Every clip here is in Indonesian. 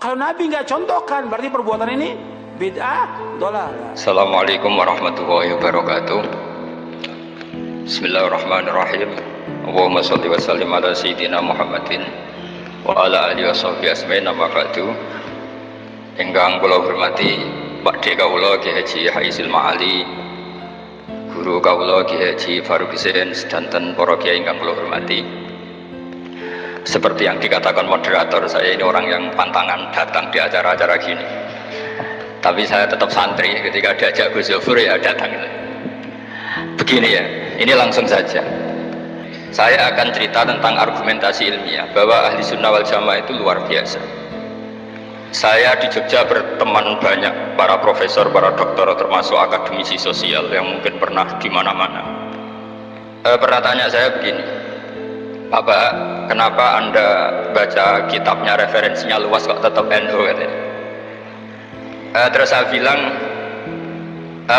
Kalau Nabi nggak contohkan, berarti perbuatan ini bid'ah, dolal. Assalamualaikum warahmatullahi wabarakatuh. Bismillahirrahmanirrahim. Allahumma sholli wa sallim ala sayyidina Muhammadin wa ala alihi washabihi ajmain. Amma ba'du. Ingkang kula hormati Pakde kawula Ki Haji Haisil Ma'ali, guru kawula Ki Haji Faruq Husain, sedanten para kiai ingkang kula hormati. Seperti yang dikatakan moderator, saya ini orang yang pantangan datang di acara-acara gini. Tapi saya tetap santri, ketika diajak Gus Zofur ya datang. Begini ya, ini langsung saja. Saya akan cerita tentang argumentasi ilmiah bahwa ahli sunnah wal jamaah itu luar biasa. Saya di Jogja berteman banyak para profesor, para doktor, termasuk akademisi sosial yang mungkin pernah di mana-mana. Pernah tanya saya begini, Bapak, kenapa Anda baca kitabnya referensinya luas kok tetap NU katanya. Terus saya bilang,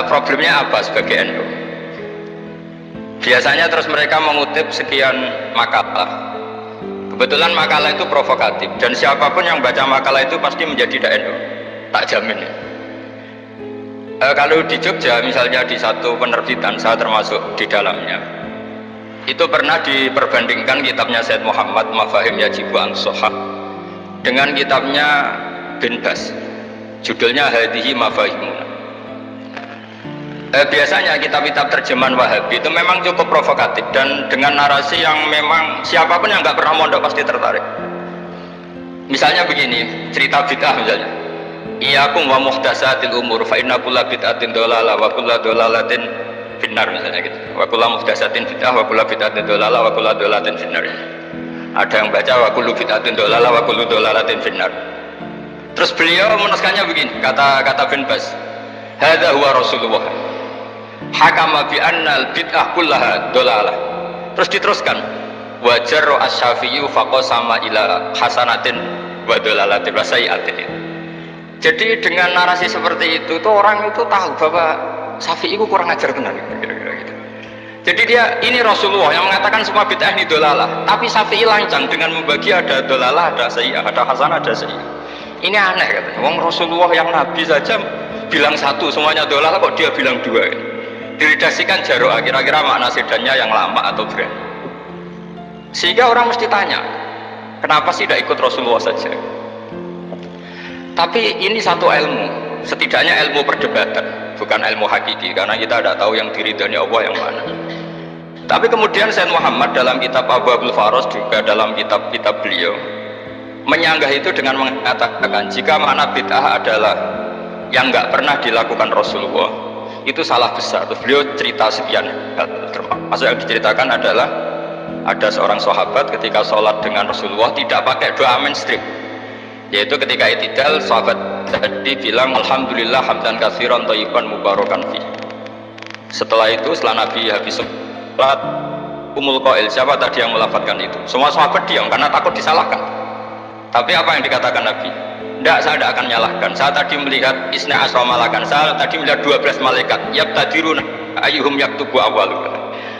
problemnya apa sebagai NU? Biasanya terus mereka mengutip sekian makalah. Kebetulan makalah itu provokatif, dan siapapun yang baca makalah itu pasti menjadi NU, tak jamin. Kalau di Jogja misalnya di satu penerbitan, saya termasuk di dalamnya, itu pernah diperbandingkan kitabnya Said Muhammad Mafahim Yajibu an Sohah dengan kitabnya Bin Bas, judulnya Hadihi Mafahimuna. Biasanya kitab-kitab terjemahan Wahabi itu memang cukup provokatif dan dengan narasi yang memang siapapun yang nggak pernah mondok pasti tertarik. Misalnya begini, cerita bid'ah misalnya, Iyyakum wa muhdatsatil umur fa inna kulla bid'atin dhalalah wa kulla dhalalatin finnar, misalnya gitu. Wa kulla muhdatsatin bid'ah wa kulla bid'atin dhalalah wa kulla dhalalatin finnar. Ada yang baca wa kullu bid'atin dhalalah wa kullu dhalalatin finnar. Terus beliau menuliskannya begini, kata Bin Bas, hadza huwa Rasulullah hakama bi annal bid'ah kullaha dhalalah. Terus diteruskan, wajar as-Syafi'i faqasama ila hasanatin wa dhalalatin wa sayyi'atin. Jadi dengan narasi seperti itu tuh orang itu tahu bahwa Syafi'i itu kurang ajar benar kira-kira gitu. Jadi dia ini Rasulullah yang mengatakan semua bid'ah ini dhalalah, tapi Syafi'i lancang dengan membagi ada dhalalah, ada sayyi'ah, ada hasanah, ada sayyi'ah. Ini aneh katanya. Wong Rasulullah yang Nabi saja bilang satu semuanya dhalalah, kok dia bilang dua gitu. Diredaksikan Jaro'ah, kira-kira makna sedannya yang lama atau brand. Sehingga orang mesti tanya, kenapa sih tidak ikut Rasulullah saja? Tapi ini satu ilmu, setidaknya ilmu perdebatan, bukan ilmu hakiki, karena kita tidak tahu yang diridhani Allah yang mana. Tapi kemudian Sayyid Muhammad dalam kitab Abu Abul Faros, juga dalam kitab-kitab beliau menyanggah itu dengan mengatakan, jika makna bid'ah adalah yang nggak pernah dilakukan Rasulullah, itu salah besar. Terus beliau cerita sekian hal, termasuk yang diceritakan adalah ada seorang sahabat ketika sholat dengan Rasulullah tidak pakai doa mainstream, yaitu ketika i'tidal sahabat tadi bilang alhamdulillah hamdan katsiran thayyiban mubarakan fi. Setelah itu setelah Nabi habis sholat, umul qail, siapa tadi yang melafadzkan itu? Semua sahabat diam karena takut disalahkan. Tapi apa yang dikatakan Nabi? Tidak, saya tidak akan nyalahkan. Saya tadi melihat isna asra malakan, saya tadi melihat 12 malaikat yabtadiruna ayyuhum yaktubu awal.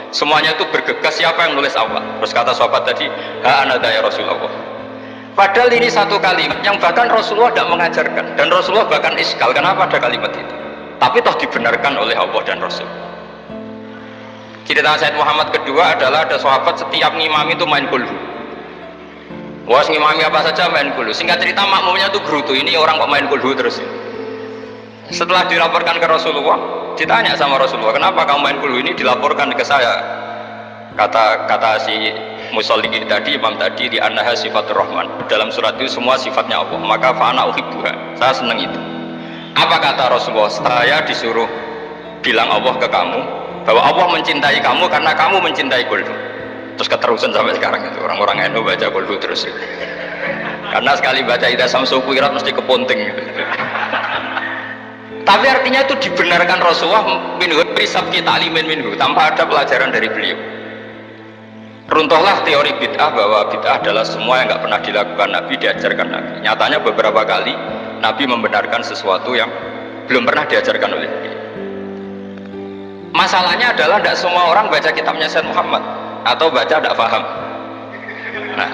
Semuanya itu bergegas siapa yang nulis awal. Terus kata sahabat tadi, ha anada ya Rasulullah. Padahal ini satu kalimat yang bahkan Rasulullah tidak mengajarkan, dan Rasulullah bahkan iskal kenapa ada kalimat itu, tapi toh dibenarkan oleh Allah dan Rasul. Cerita Sayyid Muhammad kedua adalah ada sahabat setiap ngimami itu main kulhu. Wah, ngimami apa saja main kulhu. Singkat cerita makmumnya tuh gerutu, ini orang kok main kulhu terus. Setelah dilaporkan ke Rasulullah, ditanya sama Rasulullah, kenapa kamu main kulhu? Ini dilaporkan ke saya. Kata si musolli tadi, imam tadi, di annaha sifatur rahman, dalam surat itu semua sifatnya Allah, maka fa'ana uhibbuha, saya senang itu. Apa kata Rasulullah? Saya disuruh bilang Allah ke kamu bahwa Allah mencintai kamu karena kamu mencintai kulhu. Terus keterusan sampai sekarang itu orang-orang NU baca kulhu terus gitu. Karena sekali baca idza samsu kuwirat mesti keponting gitu. Tapi artinya itu dibenarkan Rasulullah minhu risab kita alimin minhu, tanpa ada pelajaran dari beliau. Runtuhlah teori bid'ah bahwa bid'ah adalah semua yang nggak pernah dilakukan Nabi, diajarkan Nabi. Nyatanya beberapa kali Nabi membenarkan sesuatu yang belum pernah diajarkan oleh beliau. Masalahnya adalah tidak semua orang baca kitabnya Sayyid Muhammad atau baca tidak paham. Nah,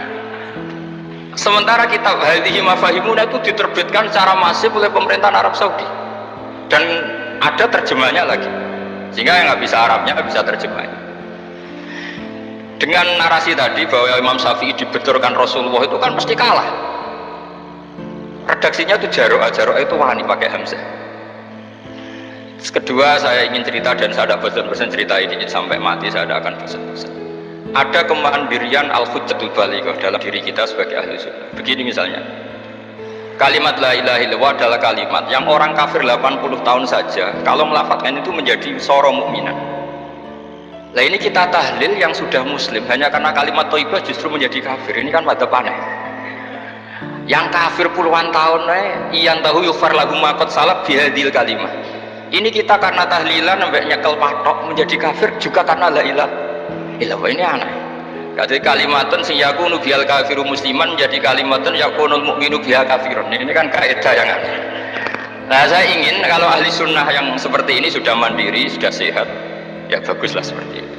Sementara kitab Hadhihi Mafahimuna itu diterbitkan secara masif oleh pemerintahan Arab Saudi dan ada terjemahnya lagi, sehingga yang nggak bisa Arabnya nggak bisa terjemahnya. Dengan narasi tadi bahwa Imam Syafi'i dibenturkan Rasulullah itu kan pasti kalah. Redaksinya itu Jaro'ah itu wani pakai hamzah. Kedua, saya ingin cerita dan saya tidak bosan-bosan cerita ini sampai mati, saya tidak akan bosan-bosan. Ada kemandirian al-hujjatul balighah dalam diri kita sebagai ahli sunnah. Begini misalnya, kalimat la ilaha illallah adalah kalimat yang orang kafir 80 tahun saja kalau melafadzkan itu menjadi soro mukminan. Nah ini kita tahlil yang sudah muslim hanya karena kalimat thayyibah justru menjadi kafir. Ini kan madzhab aneh. Yang kafir puluhan tahun iyan tahu yufar lahum ma qad salaf bihadil kalimah. Ini kita karena tahlilan sampai nyekel patok menjadi kafir juga karena la ilaha illallah. Ini aneh. Jadi kalimatun sing yakunu bihal kafiru musliman menjadi kalimatun yakunul mu'minu biha kafirun. Ini kan kaidah yang aneh. Nah saya ingin kalau ahli sunnah yang seperti ini sudah mandiri, sudah sehat, ya baguslah seperti itu.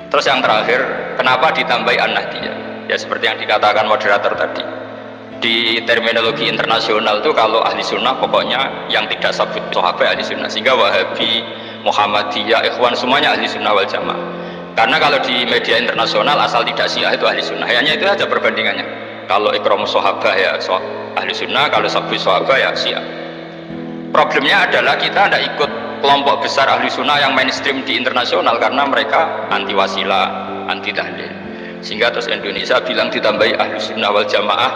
Terus yang terakhir, kenapa ditambahi an-nahdiyah? Ya seperti yang dikatakan moderator tadi. Di terminologi internasional itu kalau ahli sunnah pokoknya yang tidak sabut sahabat ahli sunnah, sehingga Wahabi, Muhammadiyah, Ikhwan semuanya ahli sunnah wal jamaah. Karena kalau di media internasional asal tidak Syiah itu ahli sunnah, hanya itu aja perbandingannya. Kalau ikramus sahabat ya ahli sunnah, kalau sabut sahabat ya Syiah. Problemnya adalah kita tidak ikut kelompok besar ahli sunnah yang mainstream di internasional karena mereka anti wasilah, anti tahlil, sehingga terus Indonesia bilang ditambahi ahli sunnah wal jamaah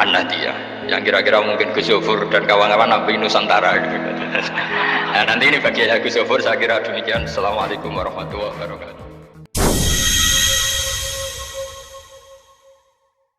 an-nahdiyah yang kira-kira mungkin Gus Zofur dan kawan-kawan nabi Nusantara gitu. Nah nanti ini bagian Gus Zofur, saya kira demikian. Assalamualaikum warahmatullahi wabarakatuh.